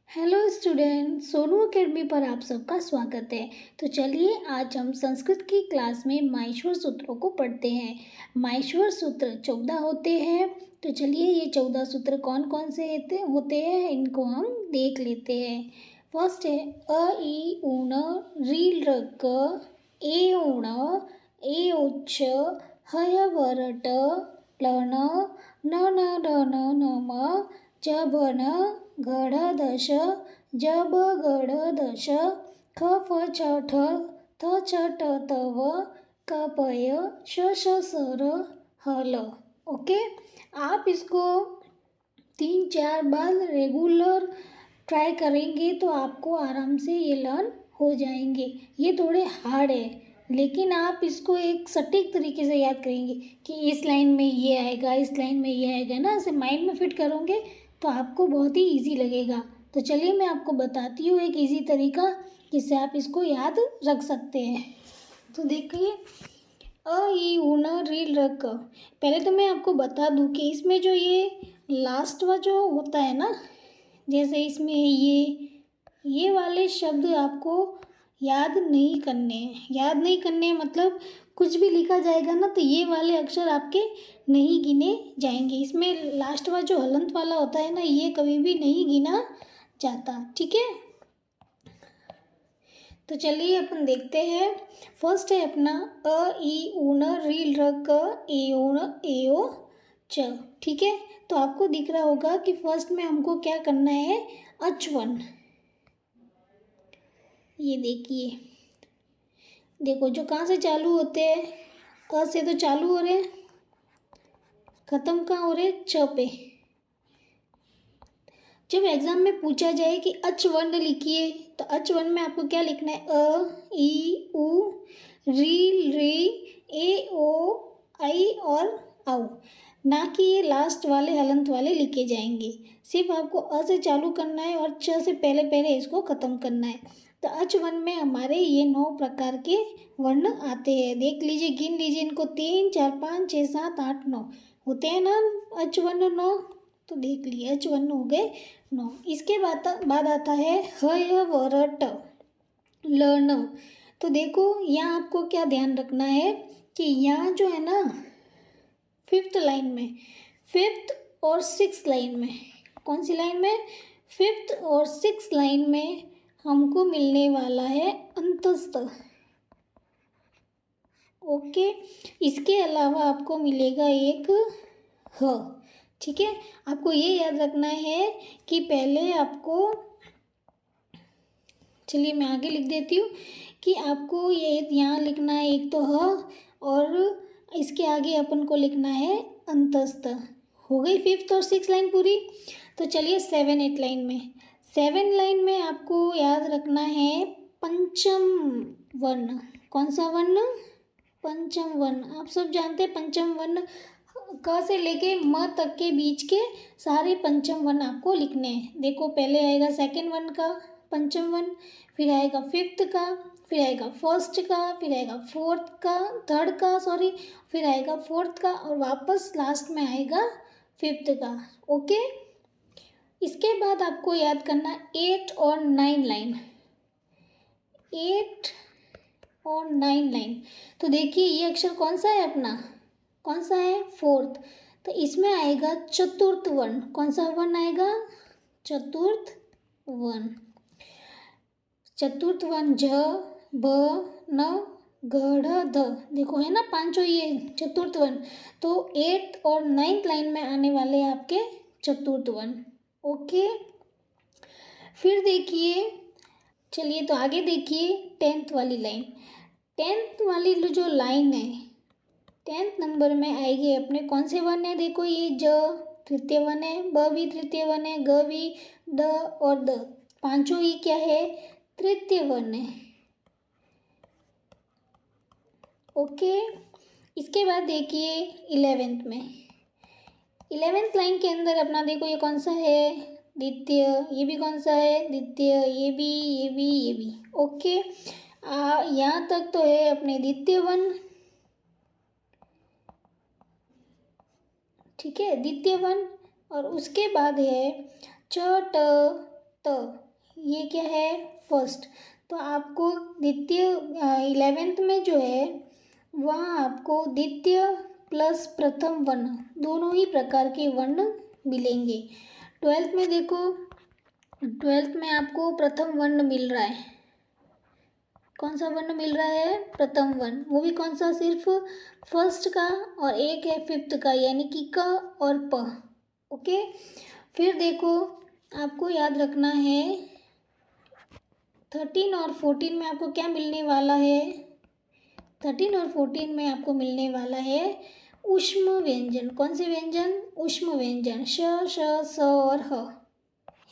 Hello student, Sonu academy पर आप सबका स्वागत है। तो चलिए आज हम संस्कृत की क्लास में माहेश्वर सूत्रों को पढ़ते हैं। माहेश्वर सूत्र 14 होते हैं। तो चलिए ये 14 सूत्र कौन कौन से होते हैं इनको हम देख लेते हैं। फर्स्ट है अ ई ऊण रील रक ए ऊण ए उच्च हय वरट लन न न ढ न न म जब न गढ़ दश जब गढ़ दश ख फ छ ठ थ छ ट तव कपय श श सर हल। ओके, आप इसको 3-4 बार रेगुलर ट्राई करेंगे तो आपको आराम से ये लर्न हो जाएंगे। ये थोड़े हार्ड है लेकिन आप इसको एक सटीक तरीके से याद करेंगे कि इस लाइन में ये आएगा, इस लाइन में ये आएगा ना, ऐसे माइंड में फिट करोगे तो आपको बहुत ही इजी लगेगा। तो चलिए मैं आपको बताती हूँ एक इजी तरीका जिससे आप इसको याद रख सकते हैं। तो देखिए अ ई ऊण रील रक। पहले तो मैं आपको बता दूँ कि इसमें जो ये लास्ट वाला जो होता है ना, जैसे इसमें ये वाले शब्द आपको याद नहीं करने हैं। याद नहीं करने मतलब कुछ भी लिखा जाएगा ना तो ये वाले अक्षर आपके नहीं गिने जाएंगे। इसमें लास्ट वाला जो हलंत वाला होता है ना, ये कभी भी नहीं गिना जाता। ठीक है, तो चलिए अपन देखते हैं। फर्स्ट है अपना अ ई ऊण रील र क ए ऊण ए ओ च। ठीक है, तो आपको दिख रहा होगा कि फर्स्ट में हमको क्या करना है, अचवन। ये देखिए, देखो जो कहाँ से चालू होते हैं, अ से तो चालू हो रहे हैं, खत्म कहाँ हो रहे हैं, च पे। जब एग्जाम में पूछा जाए कि अच वर्ण लिखिए तो अच वर्ण में आपको क्या लिखना है, अ ई उ री रे ए ओ आई और औ, ना कि ये लास्ट वाले हलंत वाले लिखे जाएंगे। सिर्फ आपको अ से चालू करना है और च से पहले पहले इसको ख़त्म करना है। तो अच वर्ण में हमारे ये 9 प्रकार के वर्ण आते हैं। देख लीजिए, गिन लीजिए इनको, 3 4 5 6 7 8 9 होते हैं ना अच वर्ण 9। तो देख लिए अच वर्ण हो गए 9। इसके बाद आता है हय वरट लर्ण। तो देखो यहाँ आपको क्या ध्यान रखना है कि यहाँ जो है ना, फिफ्थ लाइन में, फिफ्थ और सिक्स लाइन में, कौन सी लाइन में, फिफ्थ और सिक्स लाइन में हमको मिलने वाला है अंतस्थ। ओके, इसके अलावा आपको मिलेगा एक ह। ठीक है, आपको ये याद रखना है कि पहले आपको, चलिए मैं आगे लिख देती हूँ कि आपको ये यहाँ लिखना है एक तो ह और इसके आगे अपन को लिखना है अंतस्थ। हो गई फिफ्थ और सिक्स लाइन पूरी। तो चलिए 7-8 लाइन में, 7 लाइन में आपको याद रखना है पंचम वर्ण। कौन सा वर्ण, पंचम वर्ण। आप सब जानते हैं पंचम वर्ण क से लेके म तक के बीच के सारे पंचम वर्ण आपको लिखने हैं। देखो पहले आएगा सेकंड वर्ण का पंचम वर्ण, फिर आएगा फिफ्थ का, फिर आएगा फर्स्ट का, फिर आएगा फोर्थ का, थर्ड का सॉरी, फिर आएगा फोर्थ का और वापस लास्ट में आएगा फिफ्थ का। ओके, इसके बाद आपको याद करना 8 और 9 लाइन, 8 और 9 लाइन। तो देखिए ये अक्षर कौन सा है अपना, कौन सा है, फोर्थ। तो इसमें आएगा चतुर्थ वर्ण। कौन सा वर्ण आएगा, चतुर्थ वर्ण। चतुर्थ वर्ण झ भ न गढ़ ध, देखो है ना पांचों ये चतुर्थ वर्ण। तो 8 और 9 लाइन में आने वाले आपके चतुर्थ वर्ण। ओके, फिर देखिए, चलिए तो आगे देखिए 10th वाली लाइन। 10th वाली जो लाइन है, 10th नंबर में आएगी अपने कौन से वर्ण है, देखो ये ज तृतीय वर्ण है, ब भी तृतीय वर्ण है, ग भी, द और द, पांचों ही क्या है, तृतीय वर्ण है। ओके, इसके बाद देखिए 11th में, 11th लाइन के अंदर अपना देखो ये कौन सा है, द्वितीय। ये भी कौन सा है, द्वितीय। ये भी, ये भी, ये भी। ओके, यहाँ तक तो है अपने द्वितीय वर्ण। ठीक है, द्वितीय वर्ण। और उसके बाद है च ट ये क्या है, फर्स्ट। तो आपको द्वितीय 11th में जो है वहाँ आपको द्वितीय प्लस प्रथम वर्ण दोनों ही प्रकार के वर्ण मिलेंगे। 12th में देखो, 12th में आपको प्रथम वर्ण मिल रहा है। कौन सा वर्ण मिल रहा है, प्रथम वर्ण। वो भी कौन सा, सिर्फ फर्स्ट का, और एक है फिफ्थ का, यानी कि क और प। ओके, फिर देखो आपको याद रखना है 13 और 14 में आपको क्या मिलने वाला है। 13 और 14 में आपको मिलने वाला है ऊष्म व्यंजन। कौन से व्यंजन, ऊष्म व्यंजन, श, श, स और ह,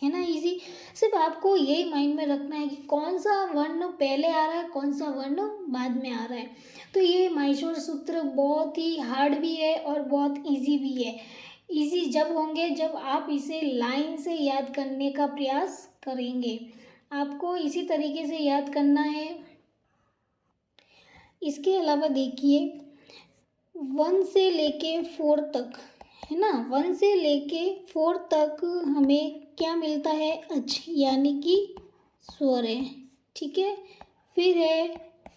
है ना। इजी, सिर्फ आपको यही माइंड में रखना है कि कौन सा वर्ण पहले आ रहा है, कौन सा वर्ण बाद में आ रहा है। तो ये माहेश्वर सूत्र बहुत ही हार्ड भी है और बहुत इजी भी है। इजी जब होंगे जब आप इसे लाइन से याद करने का प्रयास करेंगे। आपको इसी तरीके से याद करना है। इसके अलावा देखिए 1 से लेके 4 तक, है ना, 1 से लेके 4 तक हमें क्या मिलता है, अच, यानी कि स्वर है। ठीक है, फिर है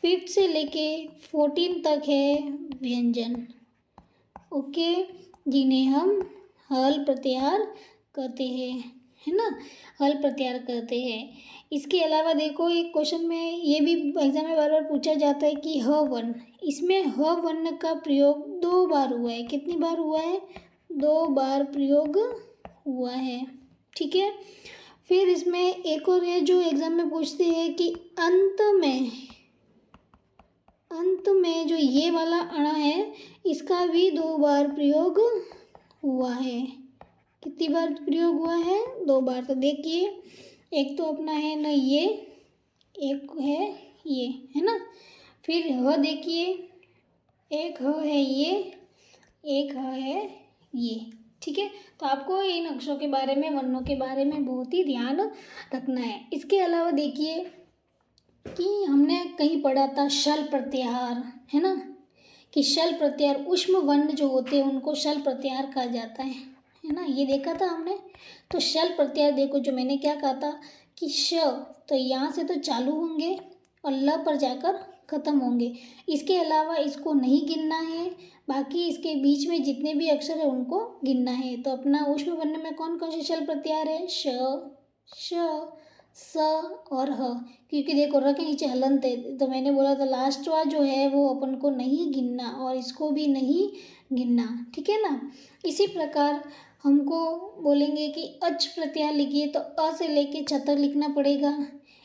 5th से लेके 14 तक है व्यंजन। ओके, जिन्हें हम हल प्रत्याहार कहते हैं, है ना, हल प्रत्याहार कहते हैं। इसके अलावा देखो एक क्वेश्चन में ये भी एग्जाम में बार बार पूछा जाता है कि ह वर्ण, इसमें ह वर्ण का प्रयोग 2 बार हुआ है। कितनी बार हुआ है, 2 बार प्रयोग हुआ है। ठीक है, फिर इसमें एक और है जो एग्जाम में पूछते हैं कि अंत में जो ये वाला अणा है इसका भी 2 बार प्रयोग हुआ है। कितनी बार प्रयोग हुआ है, 2 बार। तो देखिए एक तो अपना है ना ये, एक है ये, है ना। फिर ह देखिए, एक ह है ये, एक ह है ये। ठीक है, तो आपको इन अक्षरों के बारे में, वर्णों के बारे में बहुत ही ध्यान रखना है। इसके अलावा देखिए कि हमने कहीं पढ़ा था शल प्रत्याहार, है ना, कि शल प्रत्याहार ऊष्म वर्ण जो होते हैं उनको शल प्रत्याहार कहा जाता है ना, ये देखा था हमने। तो शल प्रत्याहार देखो, जो मैंने क्या कहा था कि श तो यहाँ से तो चालू होंगे और ल पर जाकर खत्म होंगे। इसके अलावा इसको नहीं गिनना है, बाकी इसके बीच में जितने भी अक्षर है उनको गिनना है। तो अपना ऊष्म वर्ण में कौन कौन से शल प्रत्याहार है, श, श, स और ह। क्योंकि देखो र के नीचे हलंत है, तो मैंने बोला था लास्ट वाला जो है वो अपन को नहीं गिनना और इसको भी नहीं गिनना। ठीक है ना। इसी प्रकार हमको बोलेंगे कि अच प्रत्याहार लिखिए, तो अ से लेके छ तक लिखना पड़ेगा।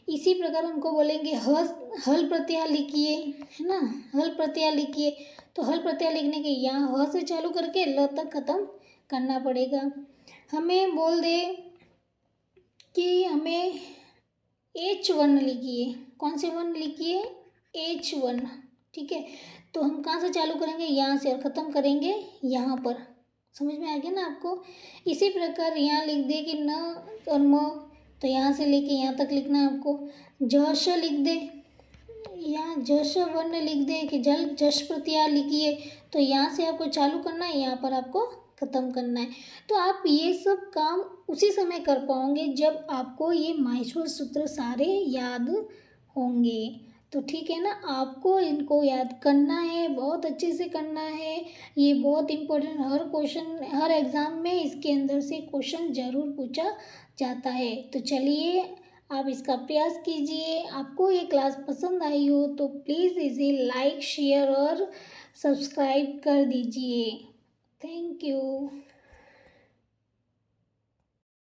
इसी प्रकार हमको बोलेंगे हल प्रत्याहार लिखिए, है ना, हल प्रत्याहार लिखिए। तो हल प्रत्याहार लिखने के यहाँ ह से चालू करके ल तक खत्म करना पड़ेगा। हमें बोल दे कि हमें एच वर्ण लिखिए। कौन से वर्ण लिखिए, एच वर्ण। ठीक है, तो हम कहाँ से चालू करेंगे, यहाँ से, और ख़त्म करेंगे यहाँ पर। समझ में आ गया ना आपको। इसी प्रकार यहाँ लिख दे कि न और म, तो यहाँ से लेके यहाँ तक लिखना है आपको। जश लिख दे, यहाँ जश वर्ण लिख दे कि जल जश प्रत्याहार लिखिए, तो यहाँ से आपको चालू करना है, यहाँ पर आपको ख़त्म करना है। तो आप ये सब काम उसी समय कर पाओगे जब आपको ये माहेश्वर सूत्र सारे याद होंगे। तो ठीक है ना, आपको इनको याद करना है, बहुत अच्छे से करना है। ये बहुत इम्पोर्टेंट, हर क्वेश्चन, हर एग्ज़ाम में इसके अंदर से क्वेश्चन ज़रूर पूछा जाता है। तो चलिए आप इसका प्रयास कीजिए। आपको ये क्लास पसंद आई हो तो प्लीज़ इसे लाइक, शेयर और सब्सक्राइब कर दीजिए। Thank you.